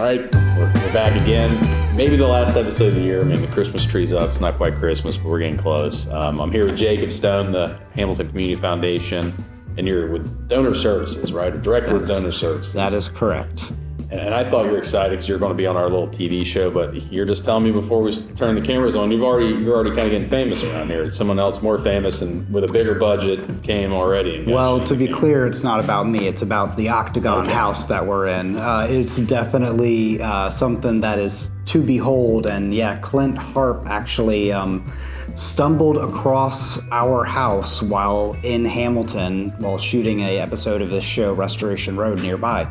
right, we're back again. Maybe the last episode of the year. I mean, the Christmas tree's up. It's not quite Christmas, but we're getting close. I'm here with Jacob Stone, the Hamilton Community Foundation, and you're with Donor Services, right? Director of Donor Services. That is correct. And I thought you were excited because you're going to be on our little TV show, but you're just telling me before we turn the cameras on, you're already kind of getting famous around here. Someone else more famous and with a bigger budget came already. Well, to be clear, it's not about me. It's about the Octagon house that we're in. It's definitely something that is to behold. And yeah, Clint Harp actually stumbled across our house while in Hamilton while shooting an episode of this show, Restoration Road, nearby.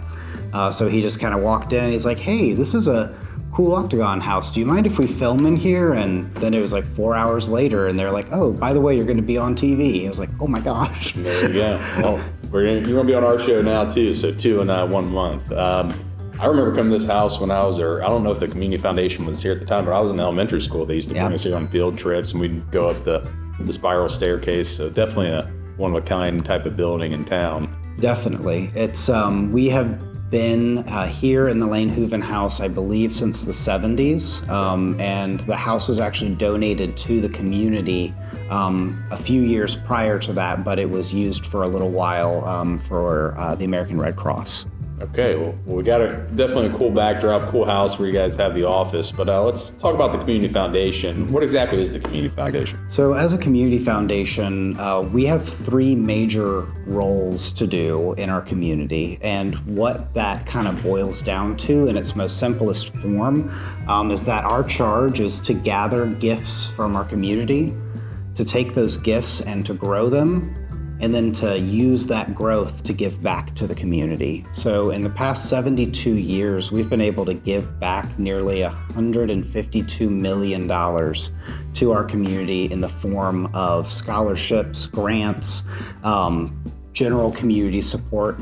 So he just kind of walked in and he's like, hey, this is a cool Octagon house. Do you mind if we film in here? And then it was like 4 hours later and they're like, oh, by the way, you're going to be on TV. I was like, oh my gosh. There you go. Well, you're going to be on our show now too. So 2 in 1 month. I remember coming to this house when I was there. I don't know if the Community Foundation was here at the time, but I was in elementary school. They used to bring us here on field trips and we'd go up the spiral staircase. So definitely a one-of-a-kind type of building in town. Definitely. It's we have been here in the Lane Hooven house, I believe, since the 70s. And the house was actually donated to the community a few years prior to that, but it was used for a little while for the American Red Cross. Okay, well, we got definitely a cool backdrop, cool house where you guys have the office, but let's talk about the Community Foundation. What exactly is the Community Foundation? So as a community foundation, we have 3 major roles to do in our community, and what that kind of boils down to in its most simplest form is that our charge is to gather gifts from our community, to take those gifts and to grow them, and then to use that growth to give back to the community. So in the past 72 years, we've been able to give back nearly $152 million to our community in the form of scholarships, grants, general community support,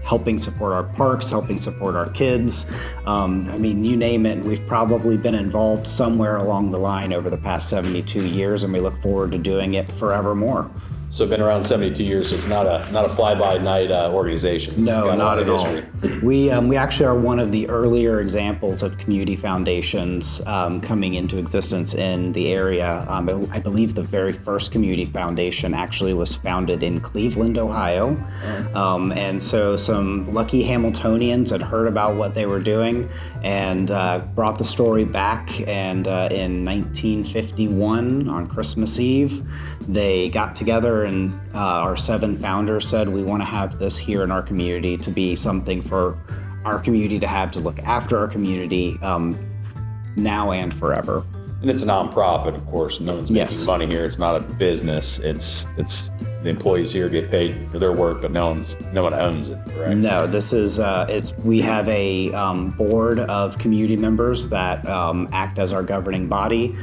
helping support our parks, helping support our kids. I mean, you name it, we've probably been involved somewhere along the line over the past 72 years, and we look forward to doing it forevermore. So been around 72 years, so it's not a fly-by-night organization. No, not at all. We actually are one of the earlier examples of community foundations coming into existence in the area. I believe the very first community foundation actually was founded in Cleveland, Ohio. And so some lucky Hamiltonians had heard about what they were doing and brought the story back. And in 1951, on Christmas Eve, they got together and our 7 founders said, we want to have this here in our community to be something for our community to have, to look after our community now and forever. And it's a nonprofit, of course. No one's making money here. It's not a business. It's the employees here get paid for their work, but no one owns it, right? No, this is we have a board of community members that act as our governing body,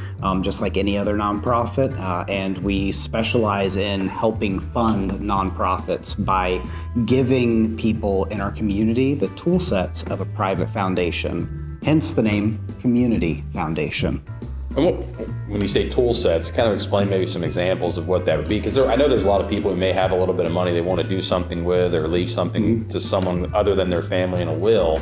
just like any other nonprofit, and we specialize in helping fund nonprofits by giving people in our community the tool sets of a private foundation, hence the name Community Foundation. And when you say tool sets, kind of explain maybe some examples of what that would be, because I know there's a lot of people who may have a little bit of money they want to do something with or leave something to someone other than their family in a will,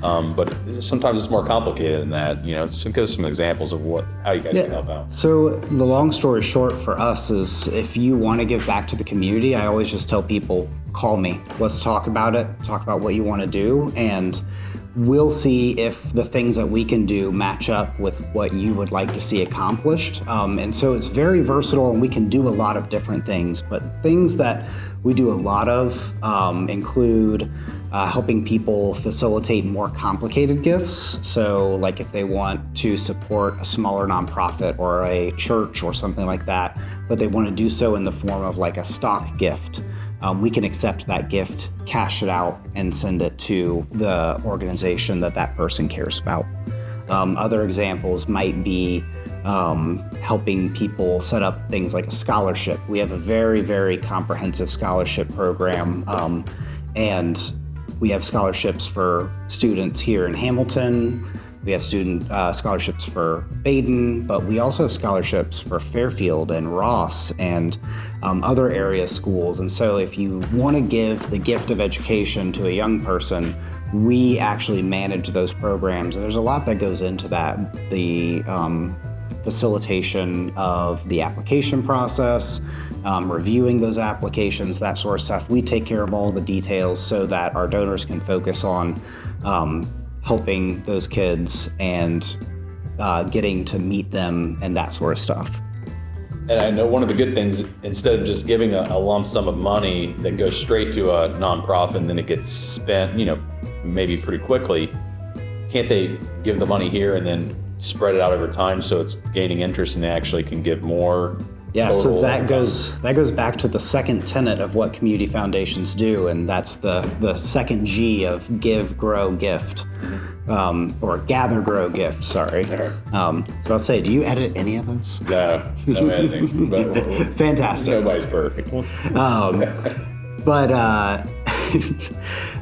but sometimes it's more complicated than that. So give us some examples of how you guys can help out. So the long story short for us is, if you want to give back to the community, I always just tell people, call me. Let's talk about it, talk about what you want to do, and we'll see if the things that we can do match up with what you would like to see accomplished. And so it's very versatile and we can do a lot of different things, but things that we do a lot of include helping people facilitate more complicated gifts. So like if they want to support a smaller nonprofit or a church or something like that, but they want to do so in the form of like a stock gift, we can accept that gift, cash it out, and send it to the organization that person cares about. Other examples might be helping people set up things like a scholarship. We have a very, very comprehensive scholarship program, and we have scholarships for students here in Hamilton. We have student scholarships for Baden, but we also have scholarships for Fairfield and Ross and other area schools. And so if you want to give the gift of education to a young person, we actually manage those programs. And there's a lot that goes into that. The facilitation of the application process, reviewing those applications, that sort of stuff. We take care of all the details so that our donors can focus on helping those kids and getting to meet them and that sort of stuff. And I know one of the good things, instead of just giving a lump sum of money that goes straight to a nonprofit and then it gets spent, maybe pretty quickly, can't they give the money here and then spread it out over time so it's gaining interest and they actually can give more? Yeah, so that goes back to the second tenet of what community foundations do, and that's the second G of give, grow, gift, or gather, grow, gift. Sorry. So I'll say, do you edit any of those? No editing. But fantastic. Nobody's perfect. But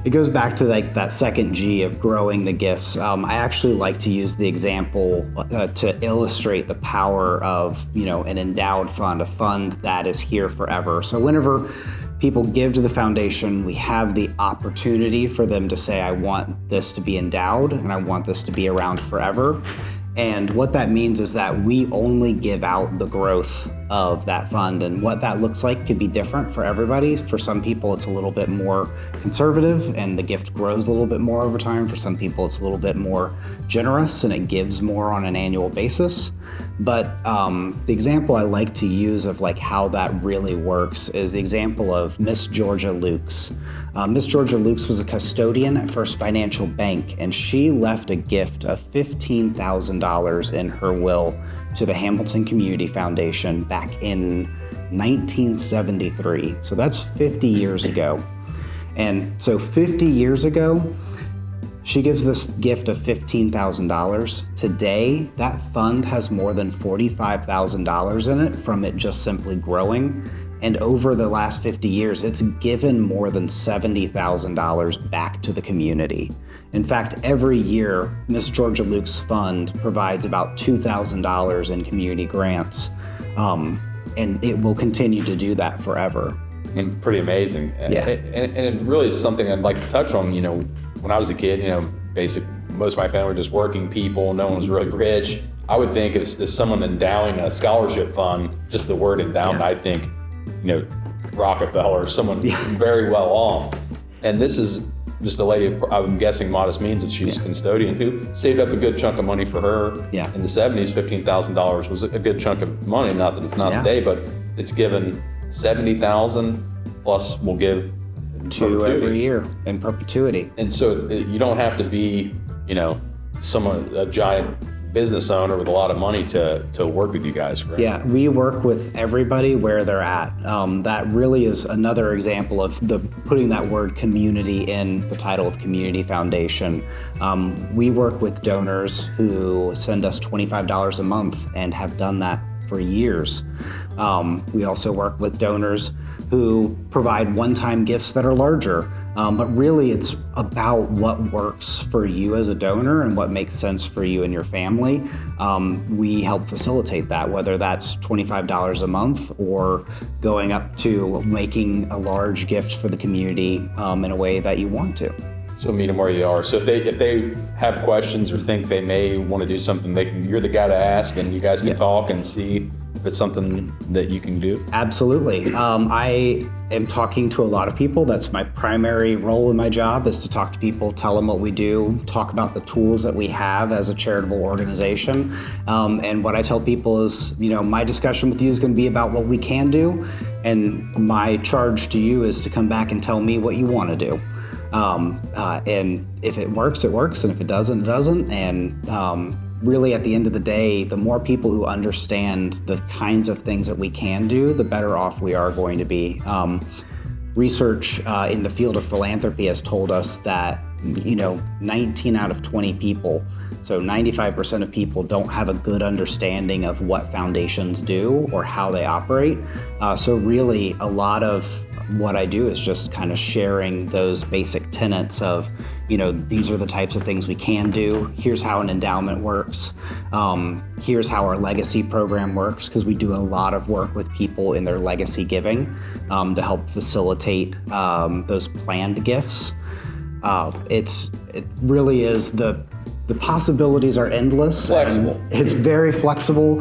it goes back to like that second G of growing the gifts. I actually like to use the example to illustrate the power of, an endowed fund, a fund that is here forever. So whenever people give to the foundation, we have the opportunity for them to say, I want this to be endowed and I want this to be around forever. And what that means is that we only give out the growth of that fund, and what that looks like could be different for everybody. For some people, it's a little bit more conservative and the gift grows a little bit more over time. For some people, it's a little bit more generous and it gives more on an annual basis. But the example I like to use of like how that really works is the example of Miss Georgia Lukes. Miss Georgia Lukes was a custodian at First Financial Bank, and she left a gift of $15,000 in her will to the Hamilton Community Foundation back in 1973. So that's 50 years ago. And so 50 years ago, she gives this gift of $15,000. Today, that fund has more than $45,000 in it from it just simply growing. And over the last 50 years, it's given more than $70,000 back to the community. In fact, every year, Miss Georgia Luke's fund provides about $2,000 in community grants, and it will continue to do that forever. And pretty amazing. Yeah. And it really is something I'd like to touch on. When I was a kid, most of my family were just working people. No one was really rich. I would think as someone endowing a scholarship fund, just the word endowment, I think, Rockefeller, someone very well off. And this is just a lady, I'm guessing modest means, that she's a custodian, who saved up a good chunk of money for her. In the 70s. $15,000 was a good chunk of money. Not that it's not today, but it's given $70,000 plus will give to every year in perpetuity. And so you don't have to be, a giant business owner with a lot of money to work with you guys, right? Yeah, we work with everybody where they're at. That really is another example of putting that word community in the title of Community Foundation. We work with donors who send us $25 a month and have done that for years. We also work with donors who provide one-time gifts that are larger. But really, it's about what works for you as a donor and what makes sense for you and your family. We help facilitate that, whether that's $25 a month or going up to making a large gift for the community in a way that you want to. So meet them where you are. So if they have questions or think they may want to do something, you're the guy to ask, and you guys can talk and see if it's something that you can do. Absolutely. I am talking to a lot of people. That's my primary role in my job, is to talk to people, tell them what we do, talk about the tools that we have as a charitable organization. And what I tell people is, my discussion with you is going to be about what we can do, and my charge to you is to come back and tell me what you want to do. And if it works, it works, and if it doesn't, it doesn't. And really, at the end of the day, the more people who understand the kinds of things that we can do, the better off we are going to be. Research in the field of philanthropy has told us that 19 out of 20 people, so 95% of people, don't have a good understanding of what foundations do or how they operate. So really, a lot of what I do is just kind of sharing those basic tenets of, these are the types of things we can do. Here's how an endowment works. Here's how our legacy program works, because we do a lot of work with people in their legacy giving to help facilitate those planned gifts. It really is the possibilities are endless. Flexible. It's very flexible.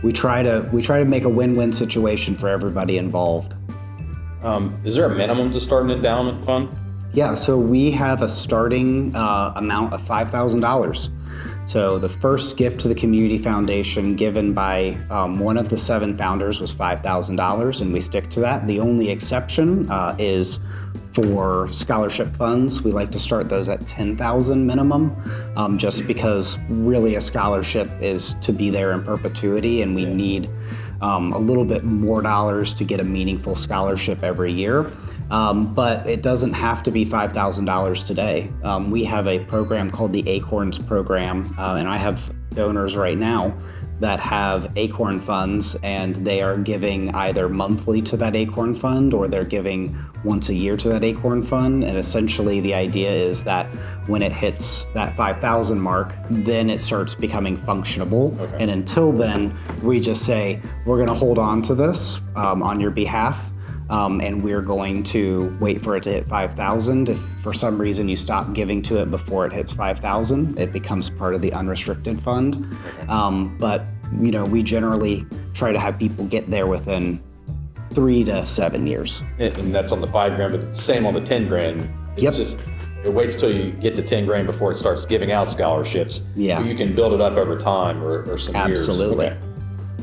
We try to make a win-win situation for everybody involved. Is there a minimum to start an endowment fund? Yeah, so we have a starting amount of $5,000. So the first gift to the Community Foundation given by one of the 7 founders was $5,000, and we stick to that. The only exception is for scholarship funds. We like to start those at $10,000 minimum, just because really a scholarship is to be there in perpetuity, and we need a little bit more dollars to get a meaningful scholarship every year. But it doesn't have to be $5,000 today. We have a program called the Acorns program, and I have donors right now that have Acorn funds, and they are giving either monthly to that Acorn fund, or they're giving once a year to that Acorn fund. And essentially the idea is that when it hits that 5,000 mark, then it starts becoming functionable. Okay. And until then, we just say, we're gonna hold on to this on your behalf. And we're going to wait for it to hit 5,000. If for some reason you stop giving to it before it hits 5,000, it becomes part of the unrestricted fund. Okay. But we generally try to have people get there within 3 to 7 years. And that's on the $5,000, but same on the $10,000. It's just, it waits till you get to $10,000 before it starts giving out scholarships. Yeah. You can build it up over time or some years. Absolutely. Okay.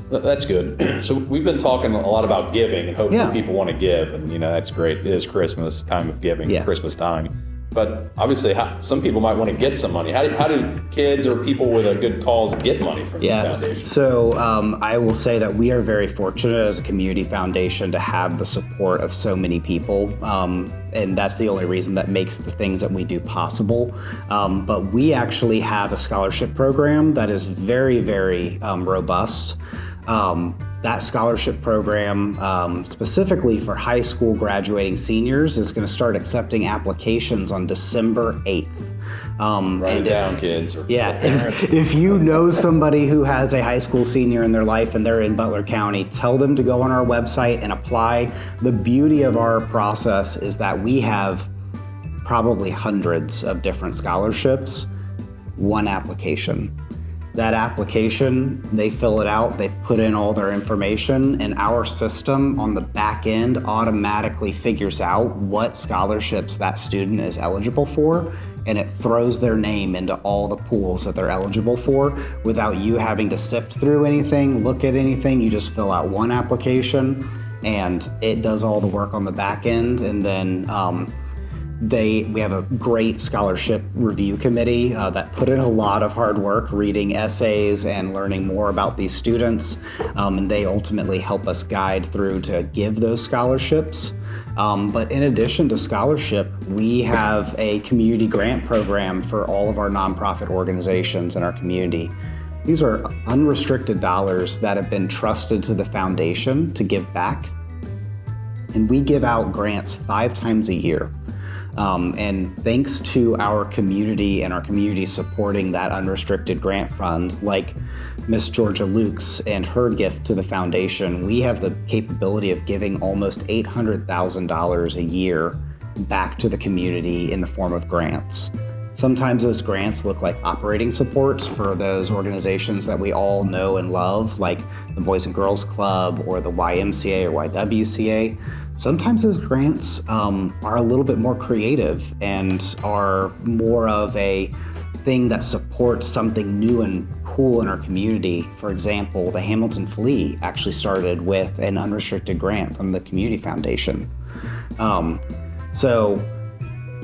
That's good. So we've been talking a lot about giving, and hopefully people want to give, and that's great. It is Christmas, time of giving, Christmas time. But obviously, some people might want to get some money. How do kids or people with a good cause get money from the foundation? So I will say that we are very fortunate as a community foundation to have the support of so many people. And that's the only reason that makes the things that we do possible. But we actually have a scholarship program that is very, very robust. That scholarship program, specifically for high school graduating seniors, is going to start accepting applications on December 8th. Write it down, kids. If you know somebody who has a high school senior in their life and they're in Butler County, tell them to go on our website and apply. The beauty of our process is that we have probably hundreds of different scholarships, one application. That application, they fill it out, they put in all their information, and our system on the back end automatically figures out what scholarships that student is eligible for, and it throws their name into all the pools that they're eligible for without you having to sift through anything, look at anything. You just fill out one application, and it does all the work on the back end, and then we have a great scholarship review committee that put in a lot of hard work reading essays and learning more about these students, and they ultimately help us guide through to give those scholarships. But in addition to scholarship, we have a community grant program for all of our nonprofit organizations in our community. These are unrestricted dollars that have been trusted to the foundation to give back, and we give out grants 5 times a year. And thanks to our community and our community supporting that unrestricted grant fund, like Miss Georgia Lukes and her gift to the foundation, we have the capability of giving almost $800,000 a year back to the community in the form of grants. Sometimes those grants look like operating supports for those organizations that we all know and love, like the Boys and Girls Club or the YMCA or YWCA. Sometimes those grants are a little bit more creative and are more of a thing that supports something new and cool in our community. For example, the Hamilton Flea actually started with an unrestricted grant from the Community Foundation. So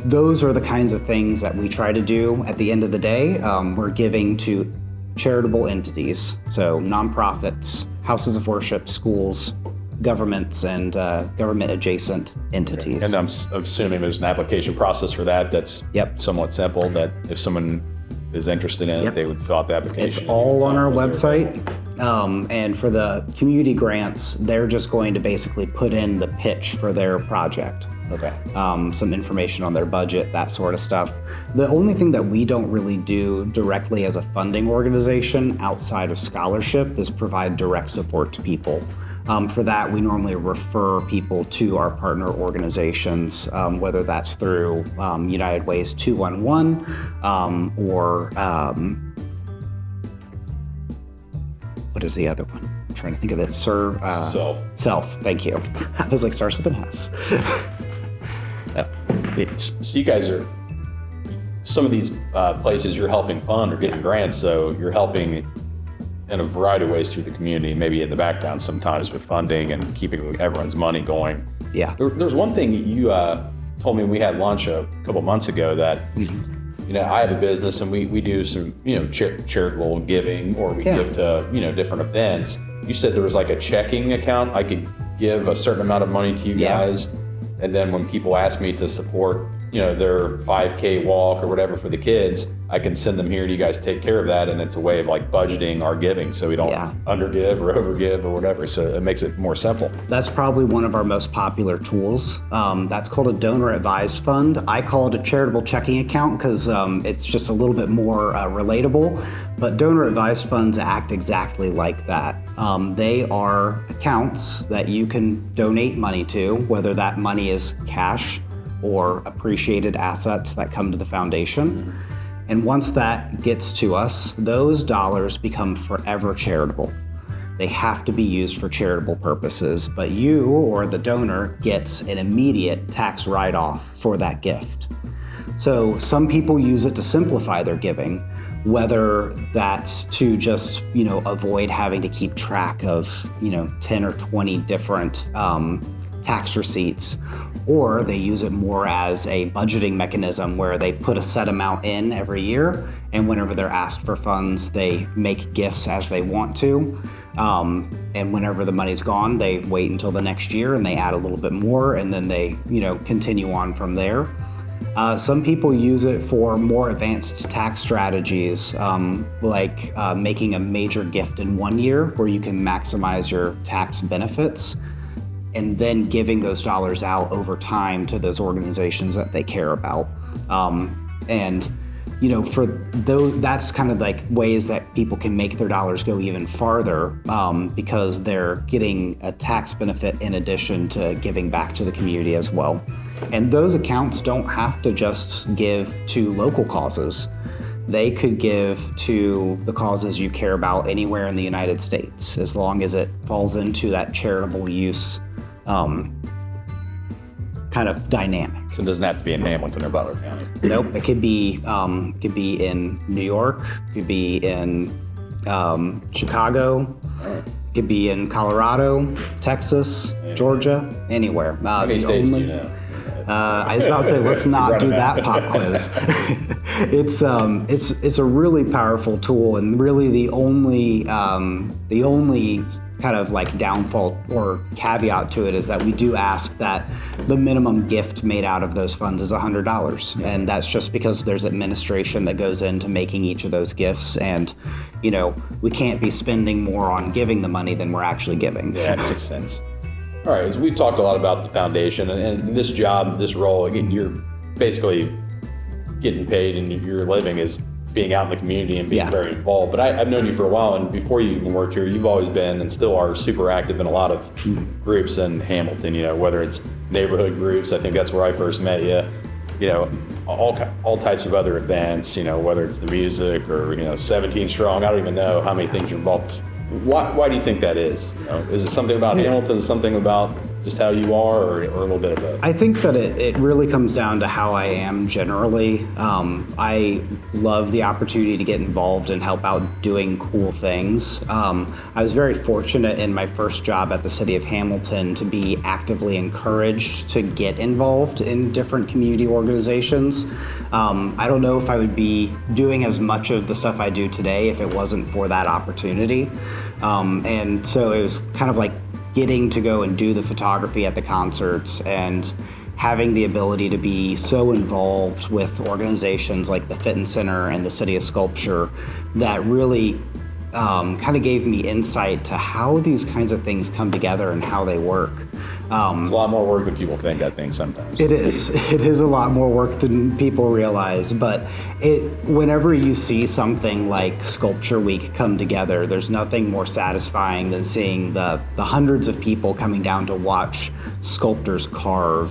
those are the kinds of things that we try to do. At the end of the day, we're giving to charitable entities, so nonprofits, houses of worship, schools, governments, and government-adjacent entities. And I'm assuming there's an application process for that that's somewhat simple, that if someone is interested in it, they would fill out the application. It's all on our website. And for the community grants, they're just going to basically put in the pitch for their project. Okay. Some information on their budget, that sort of stuff. The only thing that we don't really do directly as a funding organization outside of scholarship is provide direct support to people. For that, we normally refer people to our partner organizations, whether that's through United Way's 211 or what is the other one? I'm trying to think of it. Self. Thank you. I was like, starts with an S. So you guys are, some of these places you're helping fund or getting grants, so you're helping in a variety of ways through the community, maybe in the background sometimes with funding and keeping everyone's money going. Yeah. There's one thing you told me when we had lunch a couple months ago that, I have a business and we do some, charitable giving, or we give to, different events. You said there was like a checking account. I could give a certain amount of money to you guys. And then when people ask me to support, their 5K walk or whatever for the kids, I can send them here. You guys take care of that. And it's a way of like budgeting our giving so we don't undergive or overgive or whatever. So it makes it more simple. That's probably one of our most popular tools. That's called a donor advised fund. I call it a charitable checking account because it's just a little bit more relatable. But donor advised funds act exactly like that. They are accounts that you can donate money to, whether that money is cash or appreciated assets that come to the foundation. And once that gets to us, those dollars become forever charitable. They have to be used for charitable purposes, but you or the donor gets an immediate tax write-off for that gift. So some people use it to simplify their giving, whether that's to just, avoid having to keep track of, 10 or 20 different tax receipts, or they use it more as a budgeting mechanism where they put a set amount in every year, and whenever they're asked for funds, they make gifts as they want to. And whenever the money's gone, they wait until the next year and they add a little bit more, and then they, continue on from there. Some people use it for more advanced tax strategies, like making a major gift in one year where you can maximize your tax benefits, and then giving those dollars out over time to those organizations that they care about. For those, that's kind of like ways that people can make their dollars go even farther because they're getting a tax benefit in addition to giving back to the community as well. And those accounts don't have to just give to local causes. They could give to the causes you care about anywhere in the United States, as long as it falls into that charitable use kind of dynamic. So it doesn't have to be in Hamilton or Butler County. Nope, it could be in New York, could be in Chicago, could be in Colorado, Texas, Georgia, anywhere. How many states do you know? I was about to say, let's not do that pop quiz. It's a really powerful tool, and really the only kind of like downfall or caveat to it is that we do ask that the minimum gift made out of those funds is $100, and that's just because there's administration that goes into making each of those gifts, and we can't be spending more on giving the money than we're actually giving. Yeah, that makes sense. All right, as we've talked a lot about the foundation and this job, this role, again, you're basically getting paid and your living is being out in the community and being very involved. But I've known you for a while, and before you even worked here, you've always been and still are super active in a lot of groups in Hamilton, whether it's neighborhood groups. I think that's where I first met you. All types of other events, whether it's the music or, 17 Strong. I don't even know how many things you're involved. Why do you think that is? Is it something about Hamilton? Is it something about just how you are, or a little bit of both? I think that it really comes down to how I am generally. I love the opportunity to get involved and help out doing cool things. I was very fortunate in my first job at the city of Hamilton to be actively encouraged to get involved in different community organizations. I don't know if I would be doing as much of the stuff I do today if it wasn't for that opportunity. And so it was kind of like getting to go and do the photography at the concerts and having the ability to be so involved with organizations like the Fitton Center and the City of Sculpture that really kind of gave me insight to how these kinds of things come together and how they work. It's a lot more work than people think, I think, sometimes. It is. It is a lot more work than people realize, but whenever you see something like Sculpture Week come together, there's nothing more satisfying than seeing the hundreds of people coming down to watch sculptors carve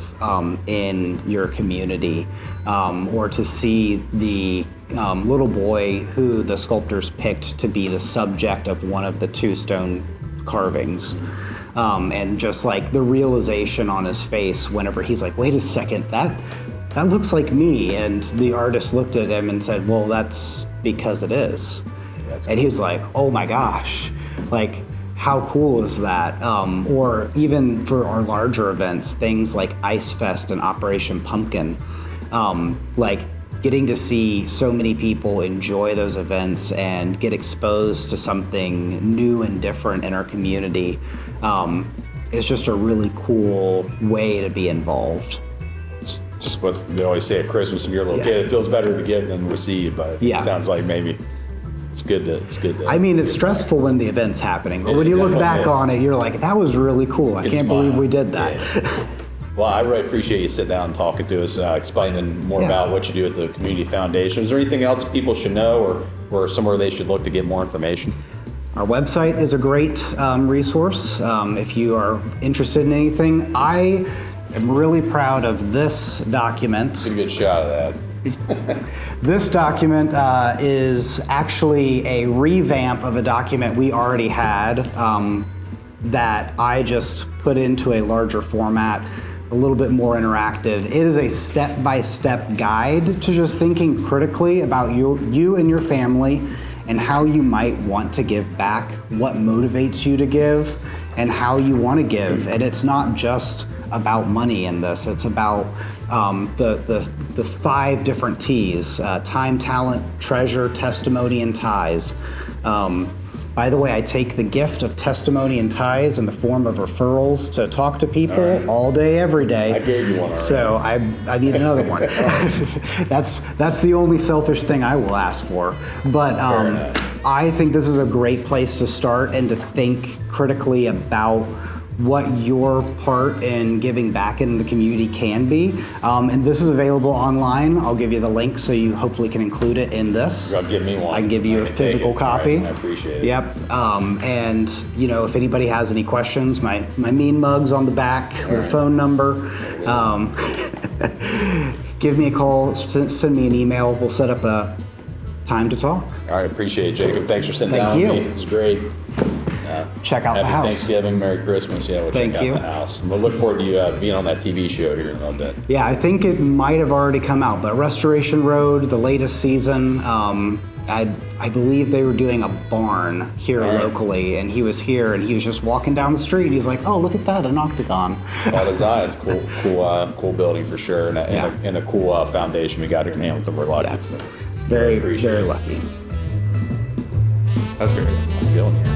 in your community, or to see the little boy who the sculptors picked to be the subject of one of the 2 stone carvings. And just like the realization on his face whenever he's like, wait a second, that looks like me. And the artist looked at him and said, well, that's because it is. And he's like, oh my gosh, like, how cool is that? Or even for our larger events, things like Ice Fest and Operation Pumpkin, like getting to see so many people enjoy those events and get exposed to something new and different in our community. It's just a really cool way to be involved. It's just what they always say at Christmas when you're a little kid. It feels better to give than receive, but it sounds like maybe it's good to. I mean, it's stressful when the event's happening, but when you look back on it, you're like, that was really cool. I can't believe we did that. Yeah. Well, I really appreciate you sitting down and talking to us, explaining more about what you do at the Community Foundation. Is there anything else people should know or somewhere they should look to get more information? Our website is a great resource if you are interested in anything. I am really proud of this document. Get a good shot of that. This document is actually a revamp of a document we already had that I just put into a larger format, a little bit more interactive. It is a step-by-step guide to just thinking critically about you and your family and how you might want to give back, what motivates you to give, and how you want to give. And it's not just about money in this, it's about the 5 different T's, time, talent, treasure, testimony, and ties. By the way, I take the gift of testimony and ties in the form of referrals to talk to people all day, every day. I gave you one already. So I need another one. That's the only selfish thing I will ask for. But I think this is a great place to start and to think critically about what your part in giving back in the community can be. And this is available online. I'll give you the link so you hopefully can include it in this. You'll give me one. I can give you a physical copy. Right, I appreciate it. Yep. And if anybody has any questions, my mean mug's on the back with a phone number. Give me a call, send me an email. We'll set up a time to talk. All right, appreciate it, Jacob. Thanks for sitting down with me. It was great. Check out the house. Happy Thanksgiving, Merry Christmas. Yeah, we'll check out the house. And we'll look forward to you being on that TV show here in a little bit. Yeah, I think it might have already come out, but Restoration Road, the latest season, I believe they were doing a barn here locally, and he was here, and he was just walking down the street, and he's like, "Oh, look at that, an octagon." Well, it's cool building for sure, and a cool foundation we got here in Hamilton. We're lucky. Very lucky. That's great. I'm feeling it.